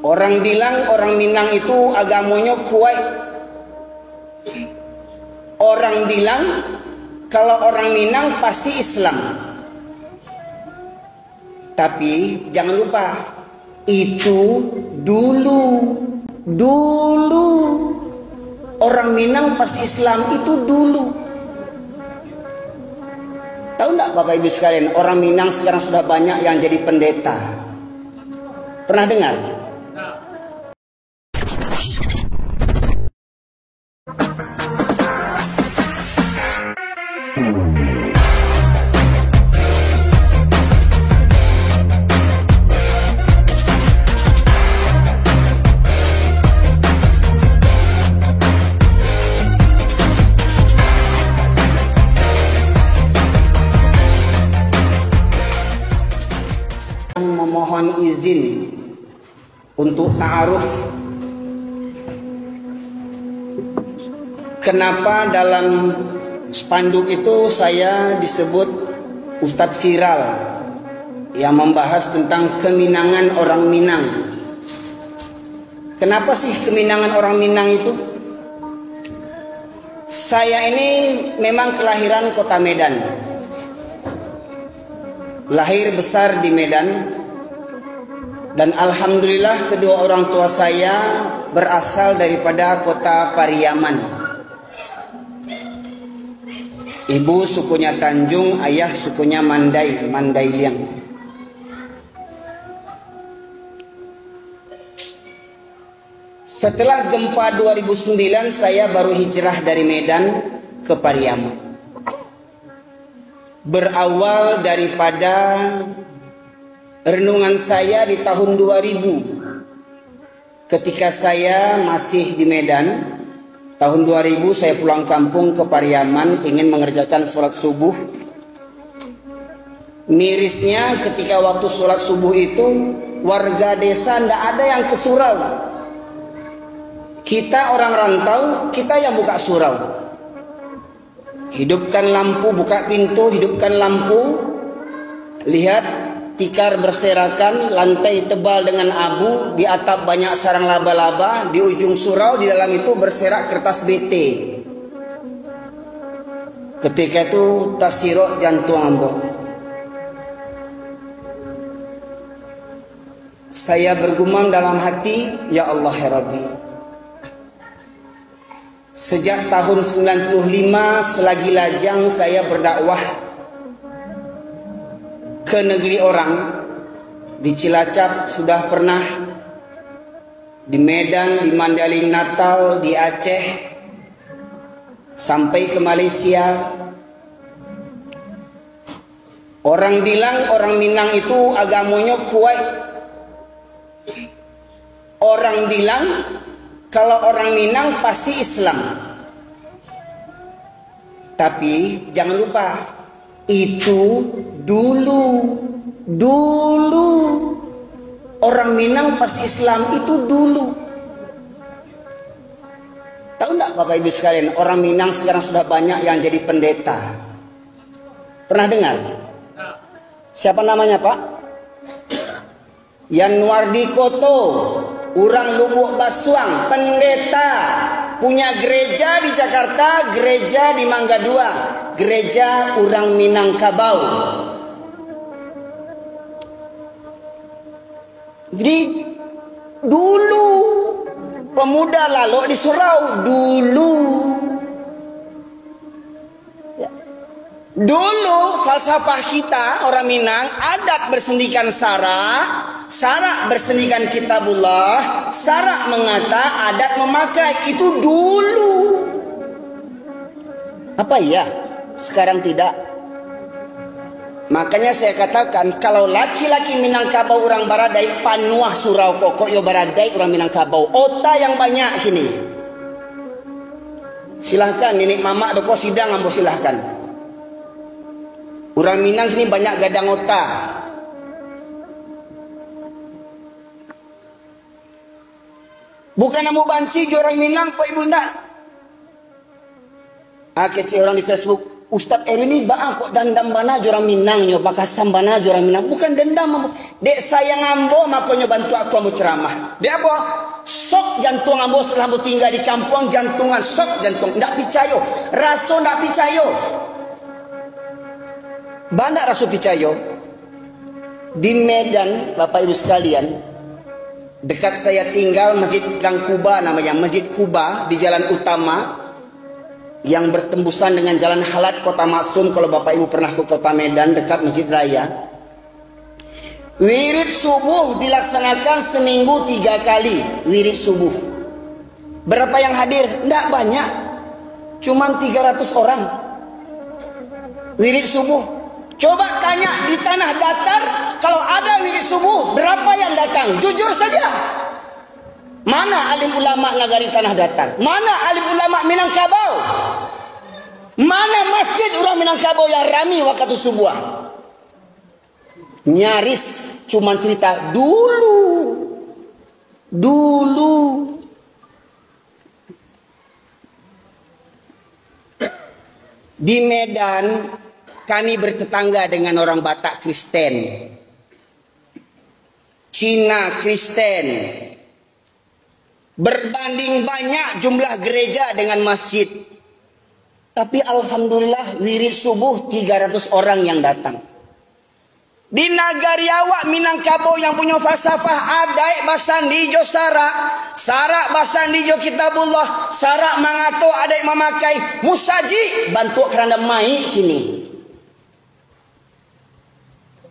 Orang bilang orang Minang itu agamanya kuat. Orang bilang kalau orang Minang pasti Islam. Tapi jangan lupa, itu dulu orang Minang pasti Islam itu dulu. Tahu enggak Bapak Ibu sekalian, orang Minang sekarang sudah banyak yang jadi pendeta. Pernah dengar? Memohon izin untuk ta'aruf. Kenapa dalam spanduk itu saya disebut Ustadz Viral yang membahas tentang keminangan orang Minang? Kenapa sih keminangan orang Minang itu? Saya ini memang kelahiran kota Medan, lahir besar di Medan, dan alhamdulillah kedua orang tua saya berasal daripada kota Pariaman. Ibu sukunya Tanjung, ayah sukunya Mandailiang. Setelah gempa 2009 saya baru hijrah dari Medan ke Pariaman. Berawal daripada renungan saya di tahun 2000, ketika saya masih di Medan. Tahun 2000 saya pulang kampung ke Pariaman, ingin mengerjakan sholat subuh. Mirisnya ketika waktu sholat subuh itu warga desa tidak ada yang ke surau. Kita orang rantau, kita yang buka surau. Hidupkan lampu, buka pintu, hidupkan lampu. Lihat tikar berserakan, lantai tebal dengan abu, di atap banyak sarang laba-laba, di ujung surau di dalam itu berserak kertas BT. Ketika itu tasirok jantung ambo. Saya bergumam dalam hati, ya Allah ya Rabbi. Sejak tahun 95 selagi lajang saya berdakwah ke negeri orang. Di Cilacap sudah pernah, di Medan, di Mandailing, Natal, di Aceh, sampai ke Malaysia. Orang bilang orang Minang itu agamanya kuat. Orang bilang kalau orang Minang pasti Islam. Tapi jangan lupa, itu dulu orang Minang pas Islam itu dulu. Tahu enggak Bapak Ibu sekalian, orang Minang sekarang sudah banyak yang jadi pendeta. Pernah dengar? Siapa namanya Pak? Yanwardi Koto, orang Lubuk Basuang, pendeta, punya gereja di Jakarta, gereja di Mangga Dua, gereja orang Minangkabau. Jadi dulu pemuda lalu di surau dulu falsafah kita orang Minang, adat bersendikan sarak bersendikan kitabullah, sarak mengata, adat memakai, itu dulu. Apa iya? Sekarang tidak. Makanya saya katakan, kalau laki-laki Minangkabau orang Baradai, panuah surau kokok yo Baradai orang Minangkabau, otak yang banyak kini. Silahkan nenek mama doko sidang ambo, silahkan. Orang Minang kini banyak gadang otak. Bukan mau banci orang Minang, Pak Ibu ndak. Kecil orang di Facebook, Ustaz Erwin ini kok dendam bana jorang Minang nyo bakasam bana jorang Minang. Bukan dendam. Dek saya ngambo makonyo bantu aku mau ceramah. Dek apa? Sok jantung ambo setelah ambo tinggal di kampung jantungan sok jantung. Ndak picayo. Raso ndak picayo. Bandak raso picayo. Di Medan Bapak Ibu sekalian, dekat saya tinggal Masjid Gang Kuba namanya, Masjid Kuba di jalan utama yang bertembusan dengan Jalan Halat Kota Maksum. Kalau Bapak Ibu pernah ke Kota Medan dekat Masjid Raya, wirid subuh dilaksanakan seminggu 3 kali. Wirid subuh berapa yang hadir? Tidak banyak, cuman 300 orang. Wirid subuh, coba tanya di tanah datar, kalau ada wirid subuh berapa yang datang? Jujur saja. Mana alim ulama Nagari Tanah Datar? Mana alim ulama Minangkabau? Mana masjid orang Minangkabau yang rami waktu subuh? Nyaris cuman cerita dulu. Di Medan kami bertetangga dengan orang Batak Kristen, Cina Kristen. Berbanding banyak jumlah gereja dengan masjid. Tapi alhamdulillah wirid subuh 300 orang yang datang. Di Nagari awak Minangkabau yang punya falsafah adai basandijo sarak basandijo kitabullah, sarak mangato adai memakai musaji bantu kerana mai kini.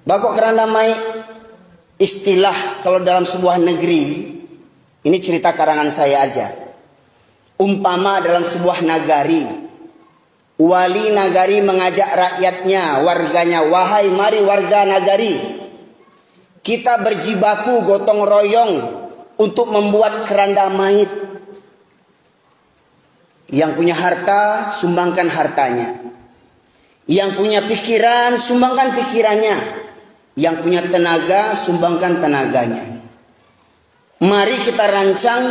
Bakok kerana mai istilah kalau dalam sebuah negeri. Ini cerita karangan saya aja. Umpama dalam sebuah nagari, wali nagari mengajak rakyatnya, warganya, wahai mari warga nagari, kita berjibaku gotong royong untuk membuat keranda mait. Yang punya harta, sumbangkan hartanya. Yang punya pikiran, sumbangkan pikirannya. Yang punya tenaga, sumbangkan tenaganya. Mari kita rancang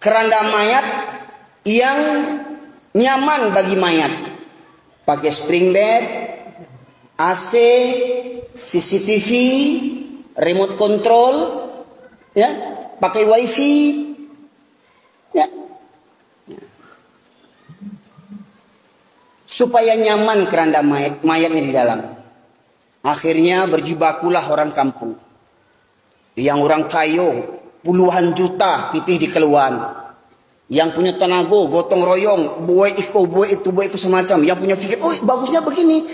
keranda mayat yang nyaman bagi mayat. Pakai spring bed, AC, CCTV, remote control, ya, pakai wifi, ya, supaya nyaman keranda mayatnya di dalam. Akhirnya berjibakulah orang kampung. Yang orang kayo puluhan juta pitih di keluan. Yang punya tenaga gotong royong, buat itu semacam. Yang punya fikir, oh bagusnya begini.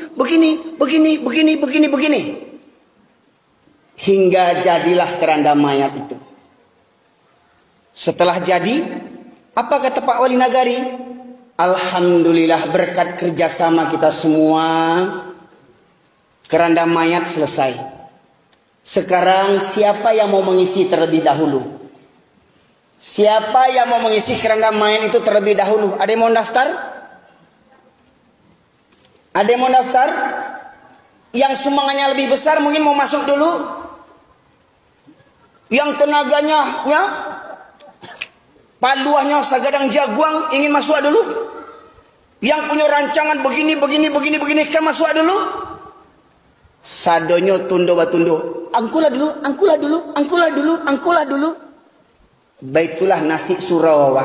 Hingga jadilah keranda mayat itu. Setelah jadi, apa kata Pak Wali Nagari? Alhamdulillah berkat kerjasama kita semua, keranda mayat selesai. Sekarang siapa yang mau mengisi terlebih dahulu? Siapa yang mau mengisi keranda mayat itu terlebih dahulu? Ada yang mau daftar? Ada yang mau daftar? Yang sumbangannya lebih besar mungkin mau masuk dulu? Yang tenaganya, ya, paluahnya sagadang jaguang ingin masuk dulu? Yang punya rancangan begini kan masuk dulu? Sadonyo tundo batundo. Angkulah dulu. Baitulah nasi Surawawa.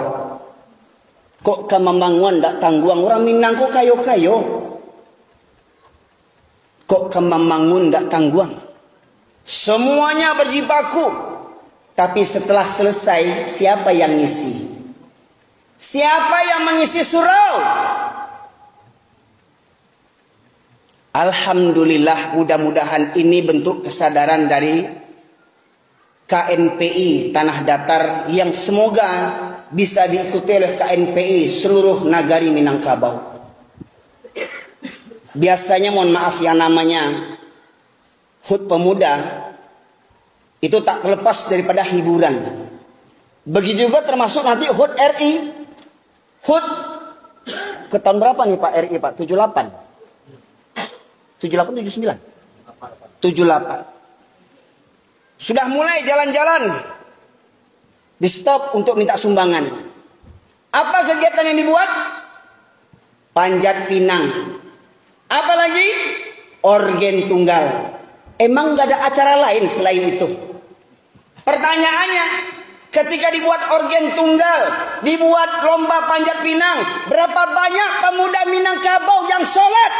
Kok kamambanguan dak tangguang orang Minang kok kayo-kayo. Kok kamambangun dak tangguang. Semuanya berjibaku. Tapi setelah selesai siapa yang ngisi? Siapa yang mengisi surau? Alhamdulillah, mudah-mudahan ini bentuk kesadaran dari KNPI Tanah Datar yang semoga bisa diikuti oleh KNPI seluruh Nagari Minangkabau. Biasanya mohon maaf yang namanya HUT pemuda itu tak terlepas daripada hiburan. Begitu juga termasuk nanti HUT RI. HUT ke tahun berapa nih Pak RI Pak? 78? 78, 79? 78. Sudah mulai jalan-jalan. Di stop untuk minta sumbangan. Apa kegiatan yang dibuat? Panjat pinang. Apalagi organ tunggal. Emang gak ada acara lain selain itu? Pertanyaannya, ketika dibuat organ tunggal, dibuat lomba panjat pinang, berapa banyak pemuda Minangkabau yang sholat?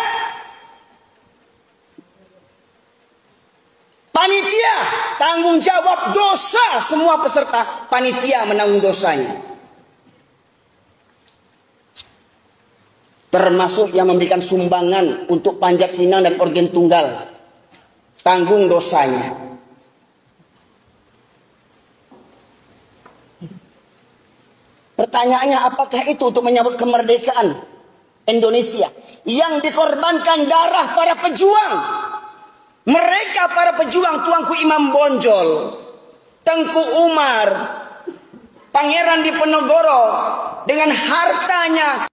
Panitia tanggung jawab dosa semua peserta. Panitia menanggung dosanya. Termasuk yang memberikan sumbangan untuk panjat pinang dan organ tunggal. Tanggung dosanya. Pertanyaannya, apakah itu untuk menyambut kemerdekaan Indonesia yang dikorbankan darah para pejuang? Mereka para pejuang, Tuanku Imam Bonjol, Tengku Umar, Pangeran Diponegoro, dengan hartanya